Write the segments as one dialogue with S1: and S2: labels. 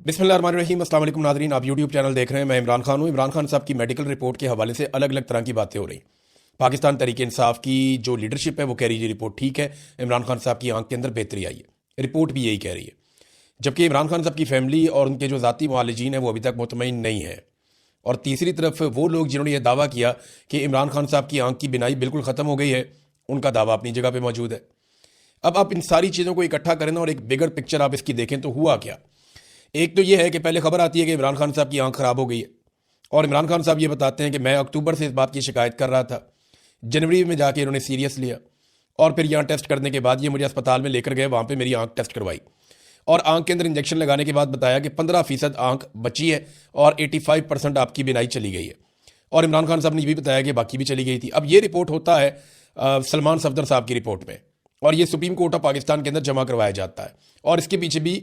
S1: बिस्मिल्लाहिर्रहमानिर्रहीम। अस्सलाम वालेकुम नाज़रीन, आप यूट्यूब चैनल देख रहे हैं। मैं इमरान खान हूँ। इमरान खान साहब की मेडिकल रिपोर्ट के हवाले से अलग अलग तरह की बातें हो रही। पाकिस्तान तहरीक इंसाफ की जो लीडरशिप है वो कह रही है रिपोर्ट ठीक है, इमरान खान साहब की आंख के अंदर बेहतरी आई है। रिपोर्ट भी यही कह रही है, जबकि इमरान खान साहब की फैमिली और उनके जो ज़ाती मुआलिजीन हैं वो अभी तक मुतमईन नहीं है। और तीसरी तरफ वो लोग जिन्होंने ये दावा किया कि इमरान खान साहब की आंख की बिनाई बिल्कुल ख़त्म हो गई है, उनका दावा अपनी जगह पर मौजूद है। अब आप इन सारी चीज़ों को इकट्ठा करें और एक बिगर पिक्चर आप इसकी देखें तो हुआ क्या। एक तो ये है कि पहले खबर आती है कि इमरान खान साहब की आंख ख़राब हो गई है, और इमरान खान साहब ये बताते हैं कि मैं अक्टूबर से इस बात की शिकायत कर रहा था, जनवरी में जाके इन्होंने सीरियस लिया, और फिर यहाँ टेस्ट करने के बाद ये मुझे अस्पताल में लेकर गए, वहाँ पे मेरी आंख टेस्ट करवाई, और आंख के अंदर इंजेक्शन लगाने के बाद बताया कि 15% आंख बची है और 85% आपकी बिनाई चली गई है। और इमरान खान साहब ने ये भी बताया कि बाकी भी चली गई थी। अब ये रिपोर्ट होता है सलमान सफदर साहब की रिपोर्ट में, और ये सुप्रीम कोर्ट ऑफ पाकिस्तान के अंदर जमा करवाया जाता है, और इसके पीछे भी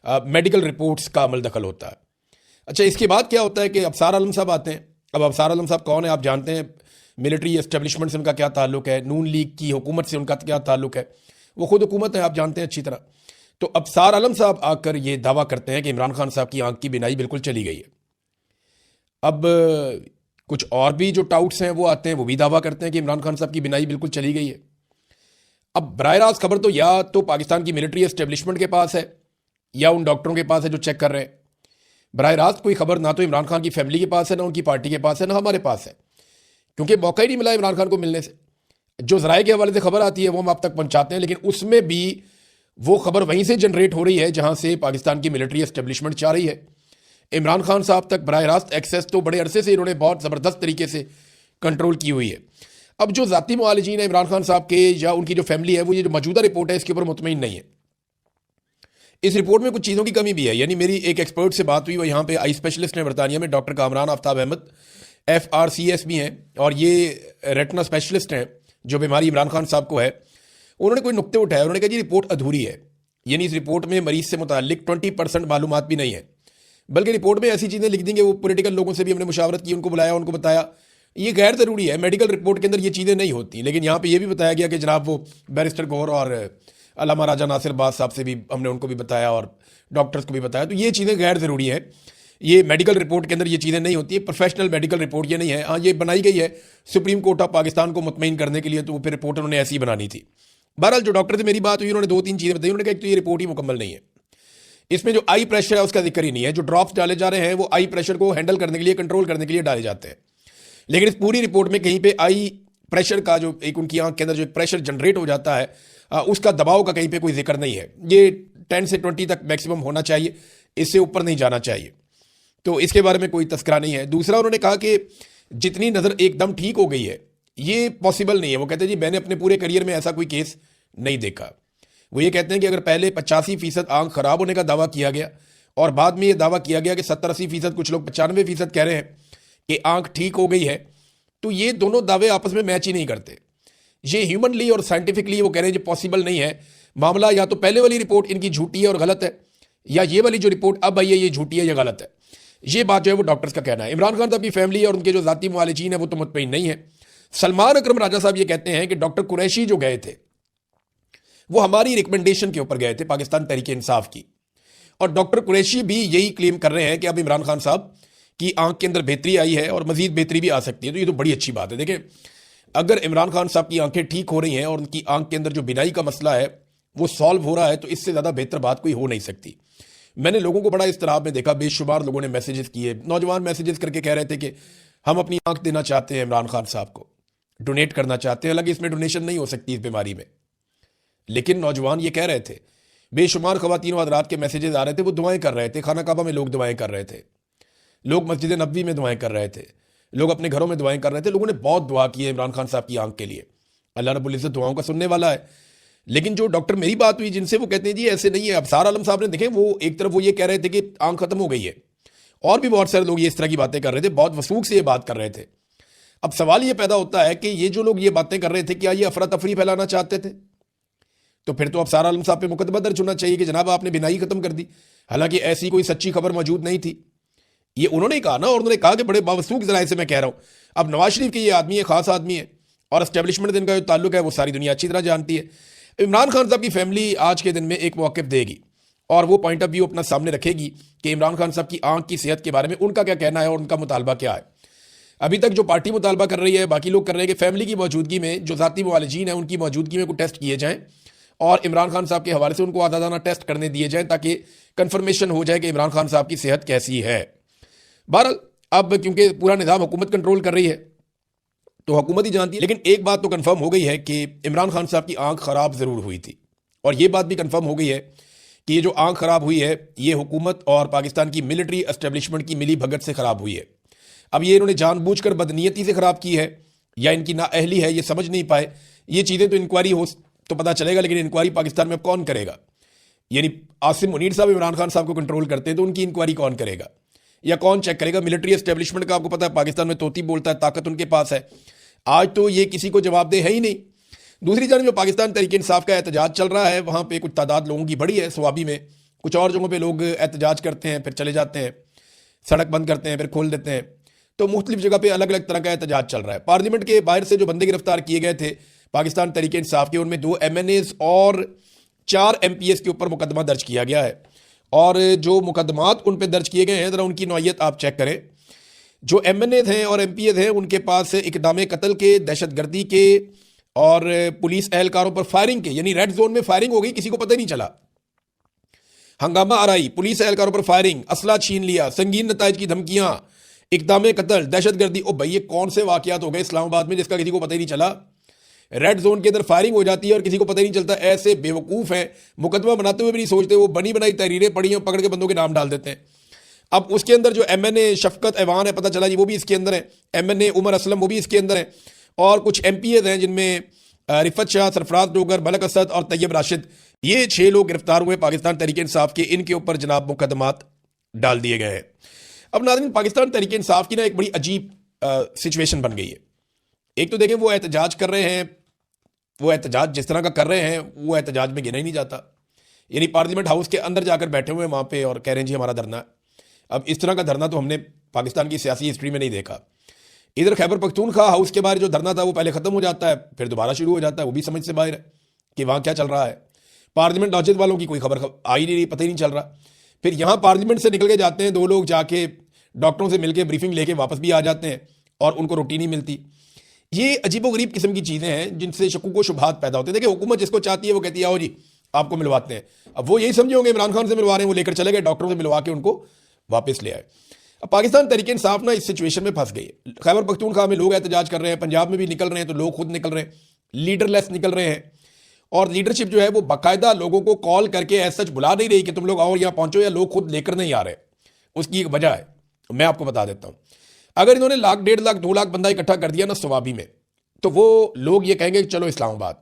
S1: मेडिकल रिपोर्ट्स का अमल दखल होता है। अच्छा, इसके बाद क्या होता है कि अफसार आलम साहब आते हैं। अब अफसार आलम साहब कौन है आप जानते हैं, मिलिट्री एस्टेब्लिशमेंट से उनका क्या ताल्लुक है, नून लीग की हुकूमत से उनका क्या ताल्लुक है, वो खुद हुकूमत है, आप जानते हैं अच्छी तरह। तो अफसार आलम साहब आकर ये दावा करते हैं कि इमरान खान साहब की आंख की बिनाई बिल्कुल चली गई है। अब कुछ और भी जो टाउट्स हैं वो आते हैं, वो भी दावा करते हैं कि इमरान खान साहब की बिनाई बिल्कुल चली गई है। अब बराह रास्त खबर तो या तो पाकिस्तान की मिलिट्री एस्टेब्लिशमेंट के पास है या उन डॉक्टरों के पास है जो चेक कर रहे हैं। बराह रास्त कोई खबर ना तो इमरान खान की फैमिली के पास है, ना उनकी पार्टी के पास है, ना हमारे पास है, क्योंकि मौका ही नहीं मिला इमरान खान को मिलने से। जो ज़राए के हवाले से खबर आती है वो हम आप तक पहुंचाते हैं, लेकिन उसमें भी वो खबर वहीं से जनरेट हो रही है जहां से पाकिस्तान की मिलिट्री एस्टेब्लिशमेंट चाह रही है। इमरान खान साहब तक बराह रास्त एक्सेस तो बड़े अरसे से इन्होंने बहुत ज़बरदस्त तरीके से कंट्रोल की हुई है। अब जो ज़ाती मुआलिजीन है इमरान खान साहब के या उनकी जो फैमिली है, वो ये जो मौजूदा रिपोर्ट है इसके ऊपर मुतमईन नहीं है। इस रिपोर्ट में कुछ चीज़ों की कमी भी है। यानी मेरी एक एक्सपर्ट से बात हुई, वो यहाँ पे आई स्पेशलिस्ट हैं बरतानिया में, डॉक्टर कामरान आफ्ताब अहमद, FRCS भी हैं, और ये रेटना स्पेशलिस्ट हैं जो बीमारी इमरान खान साहब को है। उन्होंने कोई नुक्ते उठाए, उन्होंने कहा जी रिपोर्ट अधूरी है। यानी इस रिपोर्ट में मरीज से मुतालिक 20% मालूमात भी नहीं है, बल्कि रिपोर्ट में ऐसी चीज़ें लिख देंगे। वो पॉलिटिकल लोगों से भी हमने मुशावरत की, उनको बुलाया, उनको बताया ये गैर ज़रूरी है, मेडिकल रिपोर्ट के अंदर ये चीज़ें नहीं होती। लेकिन यहाँ पे ये भी बताया गया कि जनाब वो बैरिस्टर गौर और अल्लामा राजा नासिर बाज साहब से भी हमने उनको भी बताया और डॉक्टर्स को भी बताया, तो ये चीज़ें गैर ज़रूरी है, ये मेडिकल रिपोर्ट के अंदर ये चीज़ें नहीं होती है, प्रोफेशनल मेडिकल रिपोर्ट ये नहीं है। हाँ, ये बनाई गई है सुप्रीम कोर्ट ऑफ पाकिस्तान को मुतमईन करने के लिए, तो फिर रिपोर्ट उन्होंने ऐसी बनानी थी। बहरहाल जो डॉक्टर से मेरी बात हुई, उन्होंने 2-3 चीज़ें बताई। उन्होंने कहा तो ये रिपोर्ट ही मुकम्मल नहीं है, इसमें जो आई प्रेशर है उसका जिक्र ही नहीं है। जो ड्रॉप्स डाले जा रहे हैं वो आई प्रेशर को हैंडल करने के लिए, कंट्रोल करने के लिए डाले जाते हैं, लेकिन इस पूरी रिपोर्ट में कहीं पे आई प्रेशर का जो एक उनकी आंख के अंदर जो एक प्रेशर जनरेट हो जाता है, उसका दबाव का कहीं पे कोई जिक्र नहीं है। ये 10 से 20 तक मैक्सिमम होना चाहिए, इससे ऊपर नहीं जाना चाहिए, तो इसके बारे में कोई तस्करा नहीं है। दूसरा, उन्होंने कहा कि जितनी नज़र एकदम ठीक हो गई है ये पॉसिबल नहीं है। वो कहते हैं जी मैंने अपने पूरे करियर में ऐसा कोई केस नहीं देखा। वो ये कहते हैं कि अगर पहले 85% आंख खराब होने का दावा किया गया और बाद में ये दावा किया गया कि 70-80%, कुछ लोग 95% कह रहे हैं कि आंख ठीक हो गई है, तो ये दोनों दावे आपस में मैच ही नहीं करते। ये ह्यूमनली और साइंटिफिकली वो कह रहे हैं जो पॉसिबल नहीं है। मामला या तो पहले वाली रिपोर्ट इनकी झूठी है और गलत है, या ये वाली जो रिपोर्ट अब आई है ये झूठी है या गलत है। ये बात जो है वो डॉक्टर्स का कहना है। इमरान खान साहब की फैमिली और उनके जो ज़ाती मुआलिजीन है वो तो मुतमईन नहीं है। सलमान अकरम राजा साहब ये कहते हैं कि डॉक्टर कुरैशी जो गए थे वो हमारी रिकमेंडेशन के ऊपर गए थे, पाकिस्तान तहरीक इंसाफ की, और डॉक्टर कुरैशी भी यही क्लेम कर रहे हैं कि अब इमरान खान साहब की आंख के अंदर बेहतरी आई है और मजीद बेहतरी भी आ सकती है। तो ये तो बड़ी अच्छी बात है। देखें, अगर इमरान खान साहब की आंखें ठीक हो रही हैं और उनकी आंख के अंदर जो बिनाई का मसला है वो सॉल्व हो रहा है, तो इससे ज़्यादा बेहतर बात कोई हो नहीं सकती। मैंने लोगों को बड़ा इस तरह में देखा, बेशुमार लोगों ने मैसेजेस किए, नौजवान मैसेजेस करके कह रहे थे कि हम अपनी आंख देना चाहते हैं इमरान खान साहब को, डोनेट करना चाहते हैं। हालांकि इसमें डोनेशन नहीं हो सकती इस बीमारी में, लेकिन नौजवान ये कह रहे थे। बेशुमार खवातीन और हज़रात के मैसेजेस आ रहे थे, वो दुआएं कर रहे थे। खाना काबा में लोग दुआएं कर रहे थे, लोग मस्जिद नबवी में दुआएं कर रहे थे, लोग अपने घरों में दुआएं कर रहे थे। लोगों ने बहुत दुआ की है इमरान खान साहब की आंख के लिए। अल्लाह रब्बुल इज़्ज़त दुआओं का सुनने वाला है। लेकिन जो डॉक्टर मेरी बात हुई जिनसे, वो कहते हैं जी ऐसे नहीं है। अफसार आलम साहब ने देखें, वो एक तरफ वो ये कह रहे थे कि आंख खत्म हो गई है, और भी बहुत सारे लोग ये इस तरह की बातें कर रहे थे, बहुत वसूख से ये बात कर रहे थे। अब सवाल ये पैदा होता है कि ये जो लोग ये बातें कर रहे थे, क्या ये अफरा तफरी फैलाना चाहते थे? तो फिर तो अफसार आलम साहब पे मुकदमा दर्ज होना चाहिए कि जनाब आपने बिनाई खत्म कर दी। हालांकि ऐसी कोई सच्ची खबर मौजूद नहीं थी, ये उन्होंने कहा ना, और उन्होंने कहा कि बड़े बावसूख जराए से मैं कह रहा हूँ। अब नवाज शरीफ के ये आदमी है, खास आदमी है, और एस्टेब्लिशमेंट जिनका जो ताल्लुक है वो सारी दुनिया अच्छी तरह जानती है। इमरान खान साहब की फैमिली आज के दिन में एक मौक़िफ़ देगी, और वो पॉइंट ऑफ व्यू अपना सामने रखेगी कि इमरान खान साहब की आंख की सेहत के बारे में उनका क्या कहना है और उनका मुतालबा क्या है। अभी तक जो पार्टी मुतालबा कर रही है, बाकी लोग कर रहे हैं कि फैमिली की मौजूदगी में जो ज़ाती मुआलिजीन हैं उनकी मौजूदगी में कुछ टेस्ट किए जाएँ और इमरान खान साहब के हवाले से उनको आज़ादाना टेस्ट करने दिए जाएँ ताकि कन्फर्मेशन हो जाए कि इमरान खान साहब की सेहत कैसी है। बहरहाल अब क्योंकि पूरा निज़ाम हुकूमत कंट्रोल कर रही है तो हुकूमत ही जानती है, लेकिन एक बात तो कंफर्म हो गई है कि इमरान खान साहब की आंख ख़राब ज़रूर हुई थी और ये बात भी कंफर्म हो गई है कि ये जो आंख ख़राब हुई है ये हुकूमत और पाकिस्तान की मिलिट्री एस्टेब्लिशमेंट की मिली भगत से ख़राब हुई है। अब ये इन्होंने जानबूझकर बदनीयती से ख़राब की है या इनकी नाअहली है, ये समझ नहीं पाए। ये चीज़ें तो इंक्वायरी हो तो पता चलेगा, लेकिन इंक्वायरी पाकिस्तान में कौन करेगा? यानी आसिम मुनीर साहब इमरान खान साहब को कंट्रोल करते हैं तो उनकी इंक्वायरी कौन करेगा या कौन चेक करेगा? मिलिट्री एस्टेब्लिशमेंट का आपको पता है पाकिस्तान में तोती बोलता है, ताकत उनके पास है। आज तो ये किसी को जवाबदेह है ही नहीं। दूसरी जानब जो पाकिस्तान तहरीक इंसाफ का एहतजाज चल रहा है वहाँ पे कुछ तादाद लोगों की बड़ी है स्वाबी में, कुछ और जगहों पे लोग एहतजाज करते हैं फिर चले जाते हैं, सड़क बंद करते हैं फिर खोल देते हैं, तो मुख्तलिफ जगह पे अलग अलग तरह का एहतजाज चल रहा है। पार्लियामेंट के बाहर से जो बंदे गिरफ्तार किए गए थे पाकिस्तान तहरीक इंसाफ के, उनमें 2 MNAs और 4 MPs के ऊपर मुकदमा दर्ज किया गया है और जो मुकदमात उन पर दर्ज किए गए हैं ज़रा उनकी नौयत आप चेक करें। जो MNAs हैं और MPs हैं उनके पास इक़दाम कत्ल के, दहशतगर्दी के और पुलिस एहलकारों पर फायरिंग के, यानी रेड जोन में फायरिंग हो गई, किसी को पता ही नहीं चला, हंगामा आराई, पुलिस एहलकारों पर फायरिंग, असला छीन लिया, संगीन नताइज की धमकियां, इक़दाम कत्ल, दहशतगर्दी। ओ भाई ये कौन से वाकयात हो गए इस्लामाबाद में जिसका किसी को पता ही नहीं चला? रेड जोन के अंदर फायरिंग हो जाती है और किसी को पता ही नहीं चलता। ऐसे बेवकूफ़ हैं, मुकदमा बनाते हुए भी नहीं सोचते, वो बनी बनाई तहरीरें पड़ी हैं पकड़ के बंदों के नाम डाल देते हैं। अब उसके अंदर जो MNA शफकत ऐवान है, पता चला जी वो भी इसके अंदर है, MNA उमर असलम वो भी इसके अंदर है और कुछ MPs हैं जिनमें रिफत शाह, सरफराज डोगर, मलक असद और तैयब राशिद, ये 6 लोग गिरफ्तार हुए पाकिस्तान तहरीक इंसाफ के। इनके ऊपर जनाब मुकदमात डाल दिए गए हैं। अब नाज़रीन पाकिस्तान तहरीक इंसाफ की ना एक बड़ी अजीब सिचुएशन बन गई है। एक तो देखें वो एहतजाज कर रहे हैं, वो एहतजाज जिस तरह का कर रहे हैं वो एहतजाज में गिना ही नहीं जाता। यानी पार्लियामेंट हाउस के अंदर जाकर बैठे हुए हैं वहाँ पे और कह रहे हैं जी हमारा धरना है। अब इस तरह का धरना तो हमने पाकिस्तान की सियासी हिस्ट्री में नहीं देखा। इधर खैबर पख्तूनख्वा हाउस के बाहर जो धरना था वो पहले ख़त्म हो जाता है फिर दोबारा शुरू हो जाता है, वो भी समझ से बाहर है कि वहाँ क्या चल रहा है। पार्लियामेंट लॉजिक वालों की कोई खबर आ ही नहीं रही, पता ही नहीं चल रहा। फिर यहाँ पार्लियामेंट से निकल के जाते हैं 2 लोग, जाके डॉक्टरों से मिलकर ब्रीफिंग लेके वापस भी आ जाते हैं और उनको रोटी नहीं मिलती। ये अजीबोगरीब किस्म की चीज़ें हैं जिनसे शकूक व शुबहात पैदा होते हैं। देखिए हुकूमत जिसको चाहती है वो कहती है आओ जी आपको मिलवाते हैं। अब वो यही समझे होंगे इमरान खान से मिलवा रहे हैं, वो लेकर चले गए, डॉक्टरों से मिलवा के उनको वापस ले आए। अब पाकिस्तान तहरीक इंसाफ ना इस सिचुएशन में फंस गई है। खैबर पख्तूनख्वा में लोग एहतजाज कर रहे हैं, पंजाब में भी निकल रहे हैं तो लोग खुद निकल रहे हैं, लीडरलेस निकल रहे हैं और लीडरशिप जो है वो बाकायदा लोगों को कॉल करके ऐसा सच बुला नहीं रही कि तुम लोग आओ यहाँ पहुंचो, या लोग खुद लेकर नहीं आ रहे। उसकी एक वजह है, मैं आपको बता देता हूँ। अगर इन्होंने 1 लाख, 1.5 लाख, 2 लाख बंदा इकट्ठा कर दिया ना सवाबी में, तो वो लोग ये कहेंगे कि चलो इस्लामाबाद,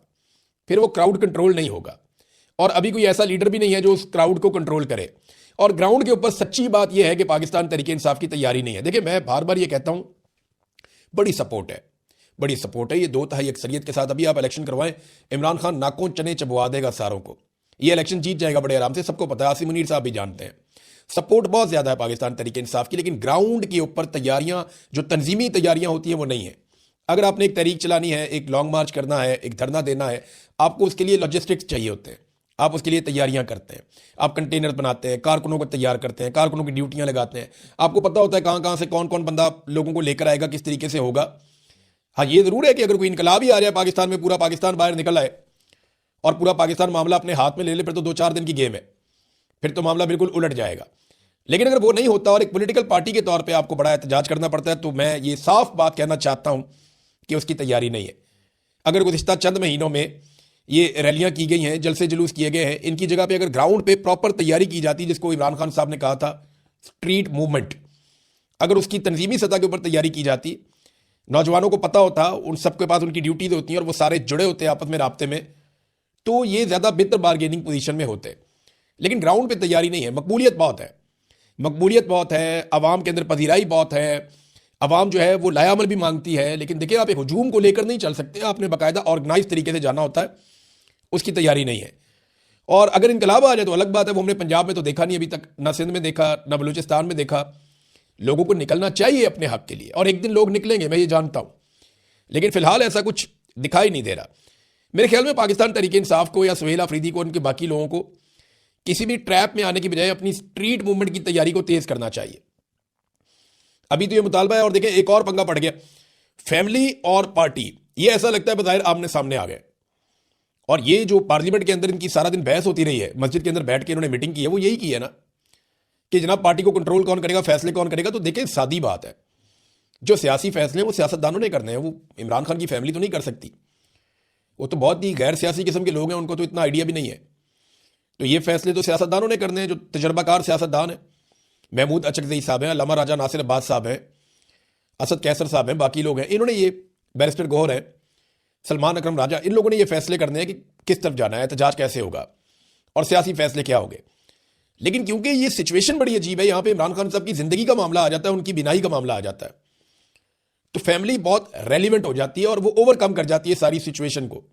S1: फिर वो क्राउड कंट्रोल नहीं होगा। और अभी कोई ऐसा लीडर भी नहीं है जो उस क्राउड को कंट्रोल करे। और ग्राउंड के ऊपर सच्ची बात यह है कि पाकिस्तान तहरीक इंसाफ की तैयारी नहीं है। देखिए मैं बार बार ये कहता हूँ बड़ी सपोर्ट है, बड़ी सपोर्ट है। ये 2/3 अक्सरियत के साथ अभी आप इलेक्शन करवाएं, इमरान खान नाकों चने चबवा देगा सारों को, ये इलेक्शन जीत जाएगा बड़े आराम से, सबको पता है। आसिम मुनीर साहब भी जानते हैं। सपोर्ट बहुत ज़्यादा है पाकिस्तान तहरीक इंसाफ की, लेकिन ग्राउंड के ऊपर तैयारियाँ, जो तंजीमी तैयारियाँ होती हैं वो नहीं है। अगर आपने एक तहरीक चलानी है, एक लॉन्ग मार्च करना है, एक धरना देना है, आपको उसके लिए लॉजिस्टिक्स चाहिए होते हैं, आप उसके लिए तैयारियां करते हैं, आप कंटेनर बनाते हैं, कारकुनों को तैयार करते हैं, कारकुनों की ड्यूटियां लगाते हैं, आपको पता होता है कहाँ कहाँ से कौन कौन बंदा लोगों को लेकर आएगा, किस तरीके से होगा। हाँ ये ज़रूर है कि अगर कोई इनकलाब ही आ रहा है पाकिस्तान में, पूरा पाकिस्तान बाहर निकल आए और पूरा पाकिस्तान मामला अपने हाथ में ले ले, फिर तो 2-4 दिन की गेम है, फिर तो मामला बिल्कुल उलट जाएगा। लेकिन अगर वो नहीं होता और एक पॉलिटिकल पार्टी के तौर पर आपको बड़ा एहतजाज करना पड़ता है, तो मैं ये साफ बात कहना चाहता हूँ कि उसकी तैयारी नहीं है। अगर गुज़िश्ता चंद महीनों में ये रैलियां की गई हैं, जलसे जुलूस किए गए हैं, इनकी जगह पे अगर ग्राउंड पे प्रॉपर तैयारी की जाती, जिसको इमरान खान साहब ने कहा था स्ट्रीट मूवमेंट, अगर उसकी तंजीमी सतह के ऊपर तैयारी की जाती, नौजवानों को पता होता, उन सबके पास उनकी ड्यूटीज होती हैं और वो सारे जुड़े होते हैं आपस में राब्ते में, तो ये ज़्यादा बेहतर बारगेनिंग पोजीशन में होते। लेकिन ग्राउंड पे तैयारी नहीं है। मकबूलियत बहुत है, मकबूलियत बहुत है, आवाम के अंदर पजीराई बहुत है, अवाम जो है वो लायामल भी मांगती है। लेकिन देखिए आप एक हजूम को लेकर नहीं चल सकते, आपने बाकायदा ऑर्गेनाइज तरीके से जाना होता है, उसकी तैयारी नहीं है। और अगर इनकलाब आ जाए तो अलग बात है, वो हमने पंजाब में तो देखा नहीं अभी तक, ना सिंध में देखा, ना बलूचिस्तान में देखा। लोगों को निकलना चाहिए अपने हक के लिए और एक दिन लोग निकलेंगे, मैं ये जानता हूँ, लेकिन फिलहाल ऐसा कुछ दिखाई नहीं दे रहा। मेरे ख्याल में पाकिस्तान तहरीक इंसाफ को या सुहेल अफरीदी को, उनके बाकी लोगों को किसी भी ट्रैप में आने की बजाय अपनी स्ट्रीट मूवमेंट की तैयारी को तेज करना चाहिए। अभी तो ये मुतालबा है, और देखें एक और पंगा पड़ गया, फैमिली और पार्टी, ये ऐसा लगता है बज़ाहिर आमने सामने आ गए। और ये जो पार्लियामेंट के अंदर इनकी सारा दिन बहस होती रही है, मस्जिद के अंदर बैठ के इन्होंने मीटिंग की है, वो यही की है ना कि जनाब पार्टी को कंट्रोल कौन करेगा, फैसले कौन करेगा। तो देखें सादी बात है, जो सियासी फैसले वो सियासतदानों ने करने हैं, वो इमरान खान की फैमिली तो नहीं कर सकती। वो तो बहुत ही गैर सियासी किस्म के लोग हैं, उनको तो इतना आइडिया भी नहीं है। तो ये फैसले तो सियासतदानों ने करने हैं, जो तजर्बाकार सियासतदान है। महमूद अचकज़ई साहब हैं, अल्लामा राजा नासिर अब्बास साहब हैं, असद कैसर साहब हैं, बाकी लोग हैं, इन्होंने ये, बैरिस्टर गौहर है, सलमान अकरम राजा, इन लोगों ने ये फैसले करने हैं कि किस तरफ जाना है, एहतजाज कैसे होगा और सियासी फैसले क्या होंगे। लेकिन क्योंकि ये सिचुएशन बड़ी अजीब है, यहाँ पे इमरान खान साहब की जिंदगी का मामला आ जाता है, उनकी बिनाई का मामला आ जाता है, तो फैमिली बहुत रेलिवेंट हो जाती है और वो ओवरकम कर जाती है सारी सिचुएशन को।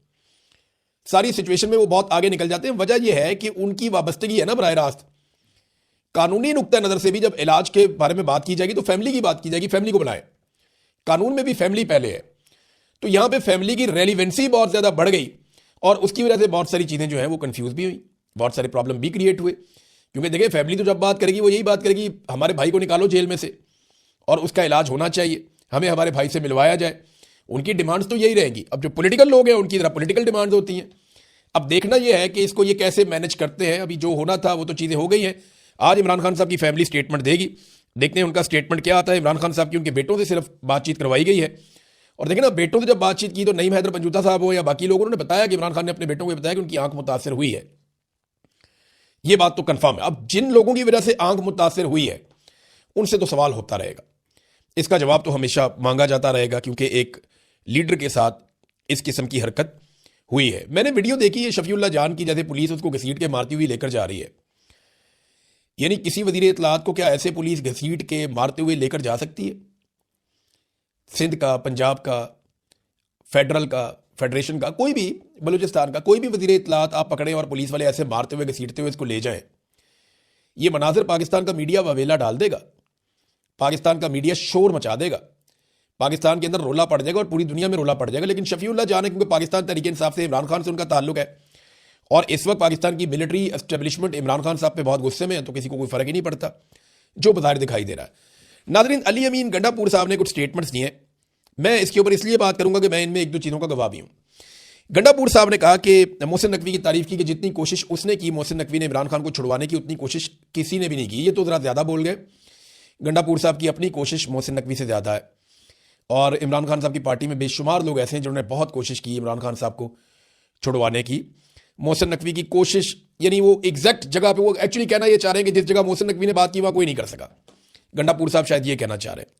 S1: सारी सिचुएशन में वो बहुत आगे निकल जाते हैं। वजह यह है कि उनकी वाबस्तगी है ना बराह रास्त। कानूनी नुक्ता नज़र से भी जब इलाज के बारे में बात की जाएगी तो फैमिली की बात की जाएगी, फैमिली को बनाए, कानून में भी फैमिली पहले है। तो यहां पे फैमिली की रेलिवेंसी बहुत ज़्यादा बढ़ गई और उसकी वजह से बहुत सारी चीज़ें जो हैं वो कंफ्यूज भी हुई, बहुत सारे प्रॉब्लम भी क्रिएट हुए। क्योंकि देखिए फैमिली तो जब बात करेगी वो यही बात करेगी हमारे भाई को निकालो जेल में से और उसका इलाज होना चाहिए, हमें हमारे भाई से मिलवाया जाए। उनकी डिमांड्स तो यही रहेंगी। अब जो पॉलिटिकल लोग हैं उनकी तरह पॉलिटिकल डिमांड्स होती हैं। अब देखना यह है कि इसको ये कैसे मैनेज करते हैं। अभी जो होना था वो तो चीज़ें हो गई हैं। आज इमरान खान साहब की फैमिली स्टेटमेंट देगी, देखते हैं उनका स्टेटमेंट क्या आता है। इमरान खान साहब की उनके बेटों से सिर्फ बातचीत करवाई गई है, और देखें ना बेटों से जब बातचीत की तो नईम हैदर पंजूता साहब हो या बाकी लोगों ने बताया कि इमरान खान ने अपने बेटों को बताया कि उनकी आंख मुतासर हुई है। ये बात तो कंफर्म है। अब जिन लोगों की वजह से आंख मुतासर हुई है उनसे तो सवाल होता रहेगा, इसका जवाब तो हमेशा मांगा जाता रहेगा, क्योंकि एक लीडर के साथ इस किस्म की हरकत हुई है। मैंने वीडियो देखी है शफीउल्लाह जान की, जैसे पुलिस उसको घसीट के मारती हुई लेकर जा रही है। यानी किसी वजीर इत्तलात को क्या ऐसे पुलिस घसीट के मारते हुए लेकर जा सकती है? सिंध का, पंजाब का, फेडरल का, फेडरेशन का, कोई भी, बलूचिस्तान का कोई भी वजीर इत्तलात आप पकड़ें और पुलिस वाले ऐसे मारते हुए घसीटते हुए इसको ले जाएं, ये मनाजिर पाकिस्तान का मीडिया ववेला डाल देगा, पाकिस्तान का मीडिया शोर मचा देगा, पाकिस्तान के अंदर रोला पड़ जाएगा और पूरी दुनिया में रोला पड़ जाएगा। लेकिन शफीउल्लाह जान है, क्योंकि पाकिस्तान तहरीक इंसाफ से इमरान खान से उनका ताल्लुक है और इस वक्त पाकिस्तान की मिलिट्री एस्टेब्लिशमेंट इमरान खान साहब पे बहुत गुस्से में है, तो किसी को कोई फर्क ही नहीं पड़ता जो बाहर दिखाई दे रहा है। नाज़रीन, अली अमीन गंडापुर साहब ने कुछ स्टेटमेंट्स दिए हैं, मैं इसके ऊपर इसलिए बात करूंगा कि मैं इनमें एक दो चीज़ों का गवाह भी हूँ। गंडापुर साहब ने कहा कि मोहसिन नकवी की तारीफ की कि जितनी कोशिश उसने की मोहसिन नकवी ने इमरान खान को छुड़वाने की, उतनी कोशिश किसी ने भी नहीं की। ये तो ज़रा ज़्यादा बोल गए। गंडापुर साहब की अपनी कोशिश मोहसिन नकवी से ज़्यादा है, और इमरान खान साहब की पार्टी में बेशुमार लोग ऐसे हैं जिन्होंने बहुत कोशिश की इमरान खान साहब को छुड़वाने की। मोहसिन नकवी की कोशिश, यानी वो एग्जैक्ट जगह पे, वो एक्चुअली कहना ये चाह रहे हैं कि जिस जगह मोहसिन नकवी ने बात की वहाँ कोई नहीं कर सका। गंडापुर साहब शायद ये कहना चाह रहे हैं।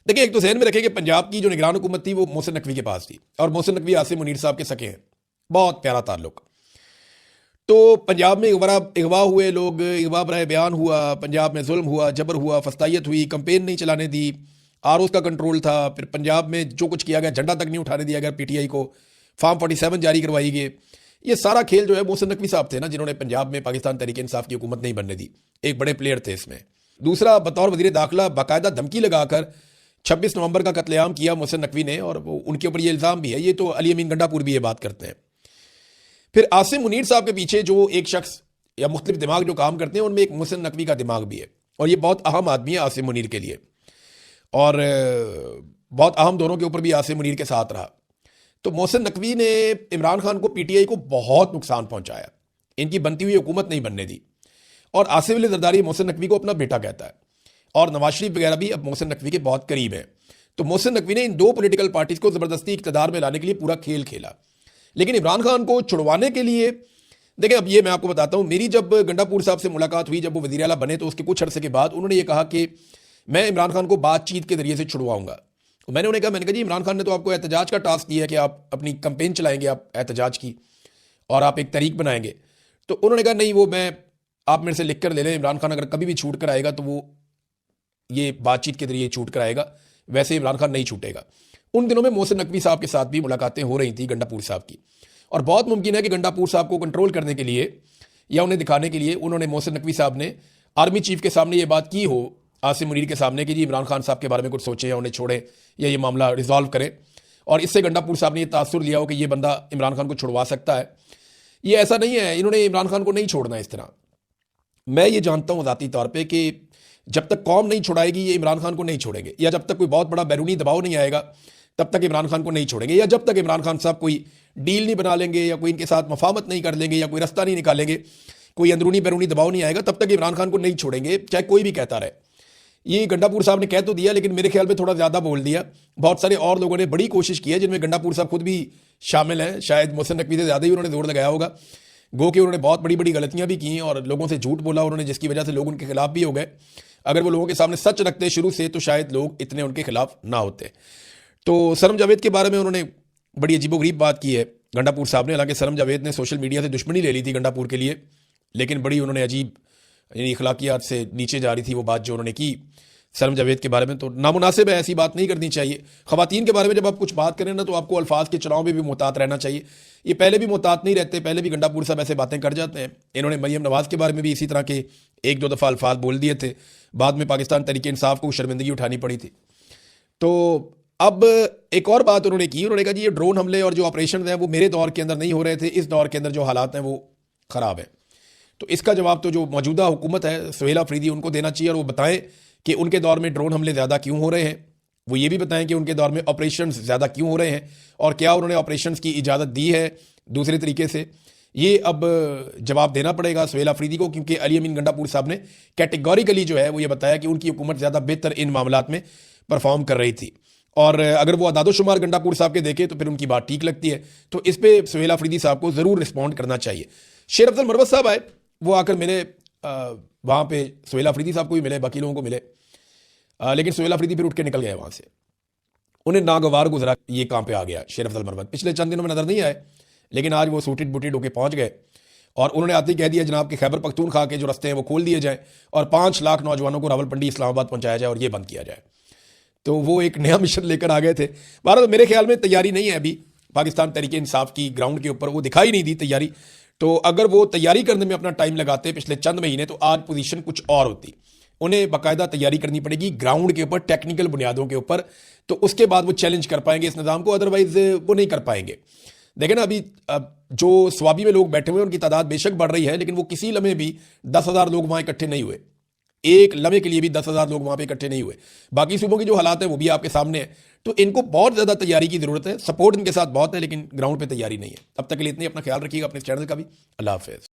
S1: देखिए, एक तो जहन में रखें कि पंजाब की जो निगरान हुकूमत थी वो मोहसिन नकवी के पास थी, और मोहसिन नकवी आसिम मुनीर साहब के सके हैं, बहुत प्यारा ताल्लुक। तो पंजाब में अगवा हुए लोग, अगवा बराए बयान हुआ, पंजाब में जुल्म हुआ, जबर हुआ, फस्तायत हुई, कंपेन नहीं चलाने दी, आरओ का कंट्रोल था, फिर पंजाब में जो कुछ किया गया, झंडा तक नहीं उठाने दिया गया पीटीआई को, फार्म 47 जारी करवाई गई। ये सारा खेल जो है मोहसिन नकवी साहब थे ना, जिन्होंने पंजाब में पाकिस्तान तहरीक इंसाफ की हुकूमत नहीं बनने दी। एक बड़े प्लेयर थे इसमें। दूसरा, बतौर वजीर दाखिला बाकायदा धमकी लगाकर 26 नवंबर का कत्लेआम किया मोहसिन नकवी ने, और उनके ऊपर ये इल्ज़ाम भी है। ये तो अली अमीन गंडापुर भी ये बात करते हैं। फिर आसिम मुनीर साहब के पीछे जो एक शख्स या मुख्तलिफ दिमाग जो काम करते हैं, उनमें एक मोहसिन नकवी का दिमाग भी है, और ये बहुत अहम आदमी है आसिम मुनीर के लिए, और बहुत अहम दोनों के ऊपर भी आसिम मुनीर के साथ रहा। तो मोहसिन नकवी ने इमरान खान को, पीटीआई को बहुत नुकसान पहुंचाया, इनकी बनती हुई हुकूमत नहीं बनने दी। और आसिफ अली जरदारी मोहसिन नकवी को अपना बेटा कहता है, और नवाज शरीफ वगैरह भी अब मोहसिन नकवी के बहुत करीब हैं। तो मोहसिन नकवी ने इन दो पॉलिटिकल पार्टीज को ज़बरदस्ती इक़्तिदार में लाने के लिए पूरा खेल खेला। लेकिन इमरान खान को छुड़वाने के लिए, देखें, अब ये मैं आपको बताता हूँ, मेरी जब गंडापुर साहब से मुलाकात हुई, जब वो वज़ीर आला बने, तो उसके कुछ अरसे के बाद उन्होंने ये कहा कि मैं इमरान खान को बातचीत के जरिए से छुड़वाऊंगा। मैंने उन्हें कहा जी इमरान खान ने तो आपको एहतजाज का टास्क दिया है कि आप अपनी कंपेन चलाएंगे, आप एहतजाज की, और आप एक तरीक बनाएंगे। तो उन्होंने कहा नहीं, वो आप मेरे से लिख कर ले लें, इमरान खान अगर कभी भी छूट कर आएगा तो वो ये बातचीत के जरिए छूट कर आएगा, वैसे इमरान खान नहीं छूटेगा। उन दिनों में मोहसिन नकवी साहब के साथ भी मुलाकातें हो रही थी गंडापुर साहब की, और बहुत मुमकिन है कि गंडापुर साहब को कंट्रोल करने के लिए या उन्हें दिखाने के लिए उन्होंने मोहसिन नकवी साहब ने आर्मी चीफ के सामने ये बात की हो, आसिम मुनीर के सामने, कि जी इमरान खान साहब के बारे में कुछ सोचें या उन्हें छोड़ें या ये मामला रिजॉल्व करें, और इससे गंडापुर साहब ने ये तासुर लिया हो कि ये बंदा इमरान खान को छुड़वा सकता है, ये ऐसा नहीं है, इन्होंने इमरान खान को नहीं छोड़ना इस तरह। मैं ये जानता हूँ ज़ाती तौर पे कि जब तक कौम नहीं छुड़ाएगी ये इमरान खान को नहीं छोड़ेंगे, या जब तक कोई बहुत बड़ा बैरूनी दबाव नहीं आएगा तब तक इमरान खान को नहीं छोड़ेंगे, या जब तक इमरान खान साहब कोई डील नहीं बना लेंगे या कोई इनके साथ मफामत नहीं कर लेंगे या कोई रास्ता नहीं निकालेंगे, कोई अंदरूनी बैरूनी दबाव नहीं आएगा, तब तक इमरान खान को नहीं छोड़ेंगे, चाहे कोई भी कहता रहे। ये गंडापुर साहब ने कह तो दिया, लेकिन मेरे ख्याल में थोड़ा ज़्यादा बोल दिया। बहुत सारे और लोगों ने बड़ी कोशिश की है, जिनमें गंडापुर साहब खुद भी शामिल हैं, शायद मोहसिन नकवी से ज़्यादा ही उन्होंने जोर लगाया होगा। गो कि उन्होंने बहुत बड़ी बड़ी गलतियां भी की और लोगों से झूठ बोला उन्होंने, जिसकी वजह से लोग उनके खिलाफ भी हो गए। अगर वो लोगों के सामने सच रखते शुरू से तो शायद लोग इतने उनके खिलाफ ना होते। तो सरम जावेद के बारे में उन्होंने बड़ी अजीबोगरीब बात की है गंडापुर साहब ने। हालांकि सरम जावेद ने सोशल मीडिया से दुश्मनी ले ली थी गंडापुर के लिए, लेकिन बड़ी उन्होंने अजीब, यानी अखलाकियात से नीचे जा रही थी वो बात जो उन्होंने की सरम जावेद के बारे में। तो नामुनासिब है, ऐसी बात नहीं करनी चाहिए। ख़वातीन के बारे में जब आप कुछ बात करें ना तो आपको अल्फाज के चुनाव में भी मुहतात रहना चाहिए। ये पहले भी मुहतात नहीं रहते, पहले भी गंडापुर साहब ऐसे बातें कर जाते हैं। इन्होंने मरियम नवाज़ के बारे में भी इसी तरह के एक दो दफ़ा अल्फाज बोल दिए थे, बाद में पाकिस्तान तहरीक इंसाफ को शर्मिंदगी उठानी पड़ी थी। तो अब एक और बात उन्होंने की, उन्होंने कहा जी ये ड्रोन हमले और जो ऑपरेशन हैं वो मेरे दौर के अंदर नहीं हो रहे थे, इस दौर के अंदर जो हालात हैं वो ख़राब है। तो इसका जवाब तो जो मौजूदा हुकूमत है सुहेल अफरीदी उनको देना चाहिए, और वो बताएं कि उनके दौर में ड्रोन हमले ज़्यादा क्यों हो रहे हैं। वो ये भी बताएं कि उनके दौर में ऑपरेशंस ज़्यादा क्यों हो रहे हैं और क्या उन्होंने ऑपरेशंस की इजाज़त दी है दूसरे तरीके से। ये अब जवाब देना पड़ेगा सुहेल अफरीदी को, क्योंकि अली अमीन गंडापुर साहब ने कैटेगोरिकली जो है वो ये बताया कि उनकी हुकूमत ज़्यादा बेहतर इन मामलात में परफॉर्म कर रही थी। और अगर वो अदादोशुमार गंडापुर साहब के देखें तो फिर उनकी बात ठीक लगती है। तो इस पर सुहेल अफरीदी साहब को ज़रूर रिस्पॉन्ड करना चाहिए। शेर अफजल मरवत साहब आए, वो आकर मिले, वहाँ पे सुहेल अफरीदी साहब को भी मिले, बाकी लोगों को मिले, लेकिन सुहेल अफरीदी फिर उठ के निकल गए वहाँ से। उन्हें नागवार गुजरा ये काम पे आ गया शेर अफजल मरवत। पिछले चंद दिनों में नज़र नहीं आए, लेकिन आज वो सूटेड बूटेड होकर पहुँच गए और उन्होंने आते ही कह दिया जनाब कि खैबर पख्तूनख्वा के जो रास्ते हैं वो खोल दिए जाएँ और 5 लाख नौजवानों को रावलपिंडी इस्लामाबाद पहुँचाया जाए और ये बंद किया जाए। तो वो एक नया मिशन लेकर आ गए थे। भारत मेरे ख्याल में तैयारी नहीं है अभी पाकिस्तान तहरीक इंसाफ की ग्राउंड के ऊपर, वो दिखाई नहीं दी तैयारी। तो अगर वो तैयारी करने में अपना टाइम लगाते पिछले चंद महीने तो आज पोजीशन कुछ और होती। उन्हें बाकायदा तैयारी करनी पड़ेगी ग्राउंड के ऊपर, टेक्निकल बुनियादों के ऊपर, तो उसके बाद वो चैलेंज कर पाएंगे इस निज़ाम को, अदरवाइज वो नहीं कर पाएंगे। देखें ना अभी जो स्वाबी में लोग बैठे हुए हैं उनकी तादाद बेशक बढ़ रही है, लेकिन वो किसी लम्हे भी 10,000 लोग वहाँ इकट्ठे नहीं हुए, एक लम्हे के लिए भी 10,000 लोग वहाँ पे इकट्ठे नहीं हुए। बाकी सूबों के जो हालात हैं वो भी आपके सामने है। तो इनको बहुत ज़्यादा तैयारी की ज़रूरत है, सपोर्ट इनके साथ बहुत है, लेकिन ग्राउंड पे तैयारी नहीं है। तब तक के लिए इतनी, अपना ख्याल रखिएगा, अपने चैनल का भी। अल्लाह हाफ़िज़।